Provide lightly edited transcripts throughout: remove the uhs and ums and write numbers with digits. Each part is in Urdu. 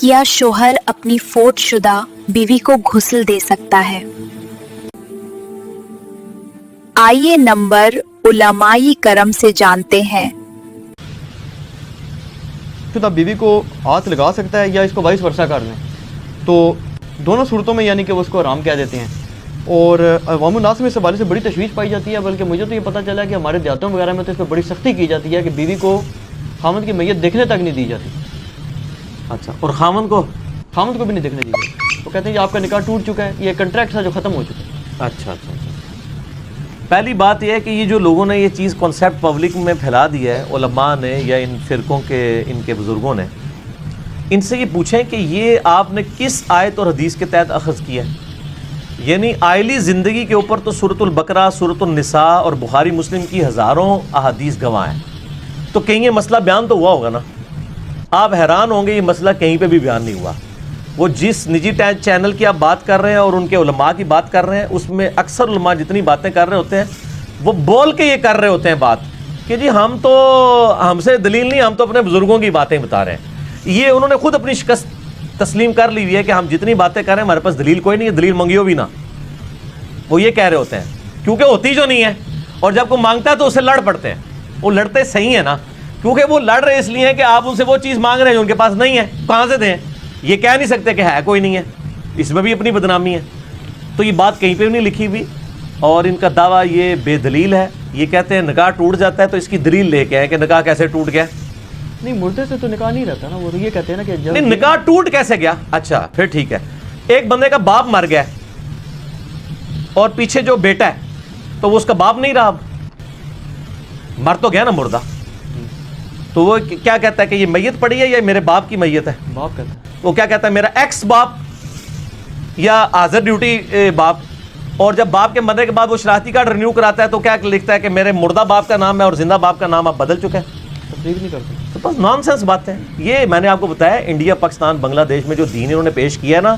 کیا شوہر اپنی فوت شدہ بیوی کو غسل دے سکتا ہے؟ آئیے نمبر علمائی کرم سے جانتے ہیں۔ شدہ بیوی کو ہاتھ لگا سکتا ہے یا اس کو وائس ورثہ کر دیں، تو دونوں صورتوں میں یعنی کہ وہ اس کو حرام کہہ دیتے ہیں، اور عوام الناس میں اس حوالے سے بڑی تشویش پائی جاتی ہے۔ بلکہ مجھے تو یہ پتہ چلا ہے کہ ہمارے دیہاتوں وغیرہ میں تو اس پہ بڑی سختی کی جاتی ہے کہ بیوی کو خامد کی میت دیکھنے تک نہیں دی جاتی۔ اچھا، اور خامد کو بھی نہیں دیکھنے دی جاتی۔ وہ کہتے ہیں کہ آپ کا نکاح ٹوٹ چکا ہے، یہ کنٹریکٹ تھا جو ختم ہو چکا ہے۔ اچھا اچھا اچھا۔ پہلی بات یہ ہے کہ یہ جو لوگوں نے یہ چیز کانسیپٹ پبلک میں پھیلا دیا ہے، علماء نے یا ان فرقوں کے ان کے بزرگوں نے، ان سے یہ پوچھیں کہ یہ آپ نے کس آیت اور حدیث کے تحت اخذ کیا ہے؟ یعنی آئلی زندگی کے اوپر تو سورۃ البقرہ، سورۃ النساء اور بخاری مسلم کی ہزاروں احادیث گواہ ہیں، تو کہیں یہ مسئلہ بیان تو ہوا ہوگا نا؟ آپ حیران ہوں گے یہ مسئلہ کہیں پہ بھی بیان نہیں ہوا۔ وہ جس نجی چینل کی آپ بات کر رہے ہیں اور ان کے علماء کی بات کر رہے ہیں، اس میں اکثر علماء جتنی باتیں کر رہے ہوتے ہیں وہ بول کے یہ کر رہے ہوتے ہیں بات کہ جی ہم سے دلیل نہیں، ہم تو اپنے بزرگوں کی باتیں بتا رہے ہیں۔ یہ انہوں نے خود اپنی شکست تسلیم کر لی ہوئی ہے کہ ہم جتنی باتیں کر رہے ہیں ہمارے پاس دلیل کوئی نہیں ہے، دلیل منگیو بھی نہ، وہ یہ کہہ رہے ہوتے ہیں کیونکہ ہوتی جو نہیں ہے، اور جب کوئی مانگتا ہے تو اسے لڑ پڑتے ہیں۔ وہ لڑتے صحیح ہیں نا، کیونکہ وہ لڑ رہے اس لیے ہیں کہ آپ ان سے وہ چیز مانگ رہے ہیں جو ان کے پاس نہیں ہے، کہاں سے دیں؟ یہ کہہ نہیں سکتے کہ ہے کوئی نہیں ہے، اس میں بھی اپنی بدنامی ہے۔ تو یہ بات کہیں پہ بھی نہیں لکھی ہوئی، اور ان کا دعویٰ یہ بے دلیل ہے۔ یہ کہتے ہیں نکاح ٹوٹ جاتا ہے تو اس کی دلیل لے کے آئے کہ نکاح کیسے ٹوٹ گیا؟ نہیں، مردے سے تو نکاح نہیں رہتا نا، وہ یہ کہتے ہیں نا کہ نہیں، نکاح ٹوٹ کیسے گیا؟ اچھا پھر ٹھیک ہے، ایک بندے کا باپ مر گیا اور پیچھے جو بیٹا ہے تو وہ اس کا باپ نہیں رہا، اب مر تو گیا نا مردہ، تو وہ کیا کہتا ہے کہ یہ میت پڑی ہے یا میرے باپ کی میت ہے؟ باپ کہتا ہے۔ وہ کیا کہتا ہے، میرا ایکس باپ یا حاضر ڈیوٹی باپ، اور جب باپ کے مرنے کے بعد وہ شناختی کارڈ رینیو کراتا ہے تو کیا لکھتا ہے کہ میرے مردہ باپ کا نام ہے اور زندہ باپ کا نام اب بدل چکا ہے؟ تصدیق نہیں کرتے۔ تو بس نان سینس باتیں۔ یہ میں نے آپ کو بتایا انڈیا، پاکستان، بنگلہ دیش میں جو دین انہوں نے پیش کیا ہے نا،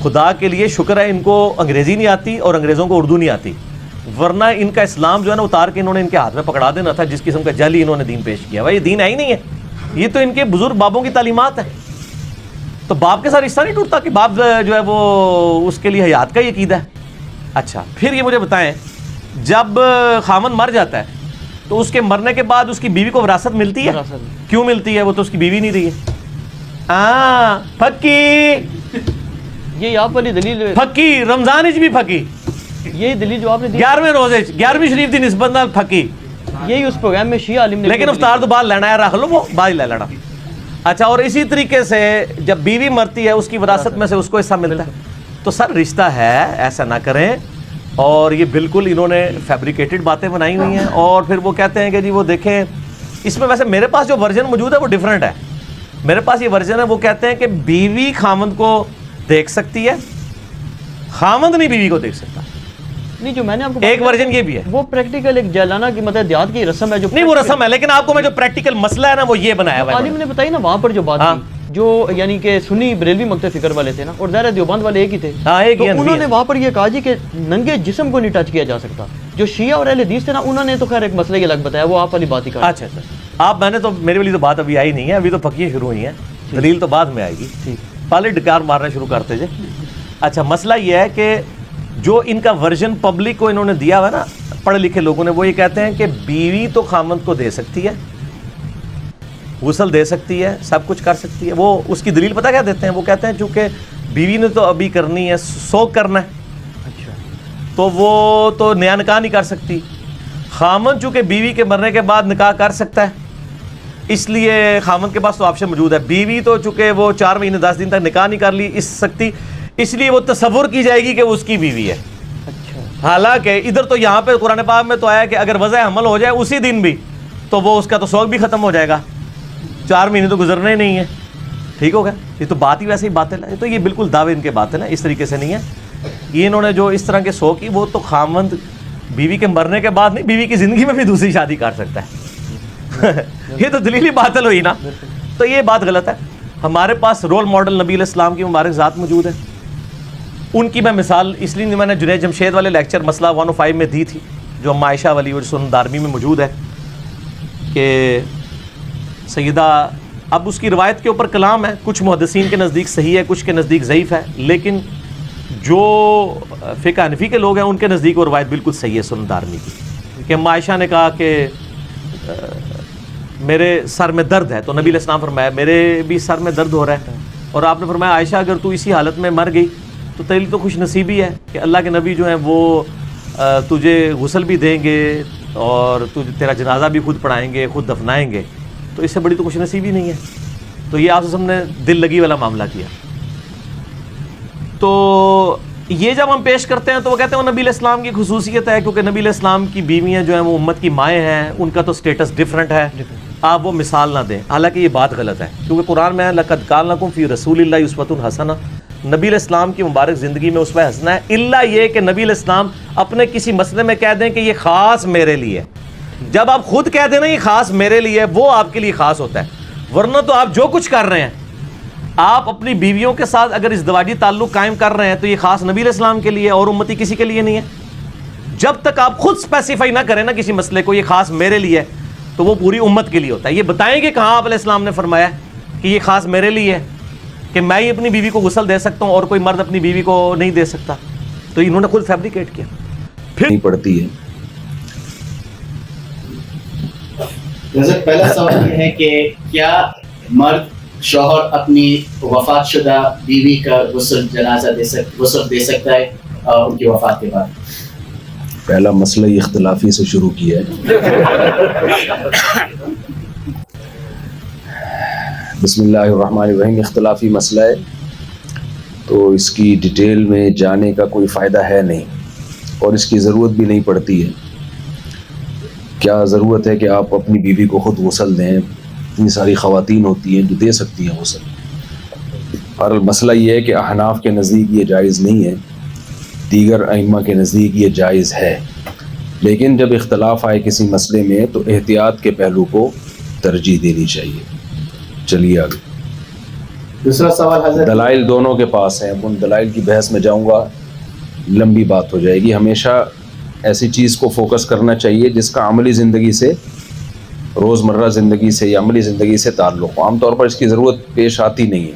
خدا کے لیے شکر ہے ان کو انگریزی نہیں آتی اور انگریزوں کو اردو نہیں آتی، ورنہ ان کا اسلام جو ہے نا اتار کے انہوں نے ان کے ہاتھ میں پکڑا دینا تھا، جس قسم کا جعلی انہوں نے دین پیش کیا۔ بھائی یہ دین ہے ہی نہیں ہے، یہ تو ان کے بزرگ بابوں کی تعلیمات ہے۔ تو باپ کے ساتھ رشتہ نہیں ٹوٹتا کہ باپ جو ہے وہ اس کے لیے حیات کا ہی عقیدہ ہے۔ اچھا پھر یہ مجھے بتائیں، جب خامن مر جاتا ہے تو اس کے مرنے کے بعد اس کی بیوی کو وراثت ملتی ہے؟ کیوں ملتی ہے؟ وہ تو اس کی بیوی نہیں رہی ہے۔ پھکی یہ آپ والی دلیل، پھکی رمضان بھی پھکی، یہی دلیل جو آپ نے دی 11ویں روزے 11ویں شریف دی نسبت نال پھکی، یہی اس پروگرام میں شیعہ عالم نے، لیکن افطار تو بعد لینا ہے، رکھ لو وہ بعد لے لینا۔ اچھا، اور اسی طریقے سے جب بیوی مرتی ہے اس کی وراثت میں سے اس کو حصہ ملتا ہے۔ تو سر رشتہ ہے، ایسا نہ کریں۔ اور یہ بالکل انہوں نے فیبریکیٹڈ باتیں بنائی ہوئی ہیں، اور پھر وہ کہتے ہیں کہ جی وہ دیکھیں اس میں، ویسے میرے پاس جو ورژن موجود ہے وہ ڈیفرنٹ ہے۔ میرے پاس یہ ورژن ہے، وہ کہتے ہیں کہ بیوی خامند کو دیکھ سکتی ہے، خامند نہیں بیوی کو دیکھ سکتا۔ نہیں، جو میں نے آپ کو ایک ورژن یہ بھی ہے، وہ پریکٹیکل ایک جیلانہ کی مطلب دیہات کی رسم ہے جو نہیں وہ رسم ہے، لیکن آپ کو میں جو پریکٹیکل مسئلہ ہے نا وہ یہ بنایا ہوا ہے۔ عالم نے بتائی نا وہاں پر جو بات کی، جو یعنی کہ سنی بریلوی مکتب فکر والے تھے نا، اور ظاہر دیوبند والے ایک ہی تھے، تو انہوں نے وہاں پر یہ کہا جی کہ ننگے جسم کو نہیں ٹچ کیا جا سکتا۔ جو شیعہ اور اہل حدیث تھے نا، انہوں نے تو خیر ایک مسئلہ یہ الگ بتایا، وہ آپ والی بات ہی کہا۔ اچھا اچھا، آپ میں نے تو میری والی تو بات ابھی آئی نہیں ہے، ابھی تو پھکیاں شروع ہوئی ہیں، دلیل تو بعد میں آئے گی، پہلے ڈکار مارنا شروع کرتے جے۔ اچھا، مسئلہ یہ ہے کہ جو ان کا ورژن پبلک کو انہوں نے دیا ہوا نا، پڑھے لکھے لوگوں نے، وہ یہ کہتے ہیں کہ بیوی تو خامند کو دے سکتی ہے، غسل دے سکتی ہے، سب کچھ کر سکتی ہے۔ وہ اس کی دلیل پتہ کیا دیتے ہیں؟ وہ کہتے ہیں چونکہ بیوی نے تو ابھی کرنی ہے، سوگ کرنا ہے، اچھا، تو وہ تو نیا نکاح نہیں کر سکتی۔ خامند چونکہ بیوی کے مرنے کے بعد نکاح کر سکتا ہے، اس لیے خامند کے پاس تو آپشن موجود ہے۔ بیوی تو چونکہ وہ 4 مہینے 10 دن تک نکاح نہیں کر لی اس سکتی، اس لیے وہ تصور کی جائے گی کہ وہ اس کی بیوی ہے۔ اچھا، حالانکہ ادھر تو یہاں پہ قرآن پاک میں تو آیا کہ اگر وضع حمل ہو جائے اسی دن بھی تو وہ اس کا تو سوگ بھی ختم ہو جائے گا، 4 مہینے تو گزرنے ہی نہیں ہے۔ ٹھیک ہو گیا؟ یہ تو بات ہی ویسے ہی باطل ہے، تو یہ بالکل دعوے ان کے باطل ہیں، اس طریقے سے نہیں ہے۔ یہ انہوں نے جو اس طرح کے سو کی، وہ تو خامند بیوی کے مرنے کے بعد نہیں، بیوی کی زندگی میں بھی دوسری شادی کر سکتا ہے۔ یہ تو دلیلی باطل ہوئی نا، تو یہ بات غلط ہے۔ ہمارے پاس رول ماڈل نبی علیہ السلام کی مبارک ذات موجود ہے، ان کی میں مثال اس لیے میں نے جنید جمشید والے لیکچر مسئلہ 105 میں دی تھی، جو ام عائشہ والی اور سنن دارمی میں موجود ہے، کہ سیدہ اب اس کی روایت کے اوپر کلام ہے، کچھ محدثین کے نزدیک صحیح ہے، کچھ کے نزدیک ضعیف ہے، لیکن جو فقہ حنفی کے لوگ ہیں ان کے نزدیک وہ روایت بالکل صحیح ہے سنن دارمی کی، کہ عائشہ نے کہا کہ میرے سر میں درد ہے، تو نبی علیہ السلام فرمایا میرے بھی سر میں درد ہو رہا ہے، اور آپ نے فرمایا عائشہ اگر تو اسی حالت میں مر گئی تو تیرے لیے تو خوش نصیبی ہے کہ اللہ کے نبی جو ہیں وہ تجھے غسل بھی دیں گے اور تیرا جنازہ بھی خود پڑھائیں گے، خود دفنائیں گے، تو اس سے بڑی تو خوش نصیبی نہیں ہے۔ تو یہ آپ نے دل لگی والا معاملہ کیا۔ تو یہ جب ہم پیش کرتے ہیں تو وہ کہتے ہیں وہ نبی علیہ السلام کی خصوصیت ہے، کیونکہ نبی علیہ السلام کی بیویاں جو ہیں وہ امت کی مائیں ہیں، ان کا تو سٹیٹس ڈیفرنٹ ہے، آپ وہ مثال نہ دیں۔ حالانکہ یہ بات غلط ہے، کیونکہ قرآن میں لَقَدْ كَانَ لَكُمْ فِي رَسُولِ اللَّهِ أُسْوَةٌ حَسَنَةٌ، نبی علیہ السلام کی مبارک زندگی میں اسوہ حسنہ ہے، الا یہ کہ نبی علیہ السلام اپنے کسی مسئلے میں کہہ دیں کہ یہ خاص میرے لیے ہے۔ جب آپ خود کہہ دیں نا یہ خاص میرے لیے ہے، وہ آپ کے لیے خاص ہوتا ہے، ورنہ تو آپ جو کچھ کر رہے ہیں، آپ اپنی بیویوں کے ساتھ اگر ازدواجی تعلق قائم کر رہے ہیں تو یہ خاص نبی علیہ السلام کے لیے اور امتی کسی کے لیے نہیں ہے۔ جب تک آپ خود اسپیسیفائی نہ کریں نا کسی مسئلے کو یہ خاص میرے لیے ہے، تو وہ پوری امت کے لیے ہوتا ہے۔ یہ بتائیں کہ کہاں آپ علیہ السلام نے فرمایا کہ یہ خاص میرے لیے ہے، کہ میں ہی اپنی بیوی کو غسل دے سکتا ہوں اور کوئی مرد اپنی بیوی کو نہیں دے سکتا؟ تو انہوں نے خود فیبریکیٹ کیا۔ پھر نہیں پڑتی ہے۔ حضرت پہلا سوال یہ ہے کہ کیا مرد شوہر اپنی وفات شدہ بیوی کا غسل دے سکتا ہے ان کی وفات کے بعد؟ پہلا مسئلہ یہ اختلافی سے شروع کیا ہے۔ بسم اللہ الرحمن الرحیم۔ اختلافی مسئلہ ہے تو اس کی ڈیٹیل میں جانے کا کوئی فائدہ ہے نہیں، اور اس کی ضرورت بھی نہیں پڑتی ہے۔ کیا ضرورت ہے کہ آپ اپنی بیوی کو خود غسل دیں؟ اتنی ساری خواتین ہوتی ہیں جو دے سکتی ہیں غسل۔ اور مسئلہ یہ ہے کہ احناف کے نزدیک یہ جائز نہیں ہے، دیگر ائمہ کے نزدیک یہ جائز ہے، لیکن جب اختلاف آئے کسی مسئلے میں تو احتیاط کے پہلو کو ترجیح دینی چاہیے۔ چلیے آگے۔ دوسرا سوال حضرت، دلائل دونوں کے پاس ہیں، اب ان دلائل کی بحث میں جاؤں گا لمبی بات ہو جائے گی۔ ہمیشہ ایسی چیز کو فوکس کرنا چاہیے جس کا عملی زندگی سے، روزمرہ زندگی سے یا عملی زندگی سے تعلق ہو۔ عام طور پر اس کی ضرورت پیش آتی نہیں ہے۔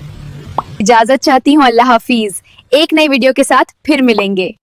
اجازت چاہتی ہوں، اللہ حافظ۔ ایک نئی ویڈیو کے ساتھ پھر ملیں گے۔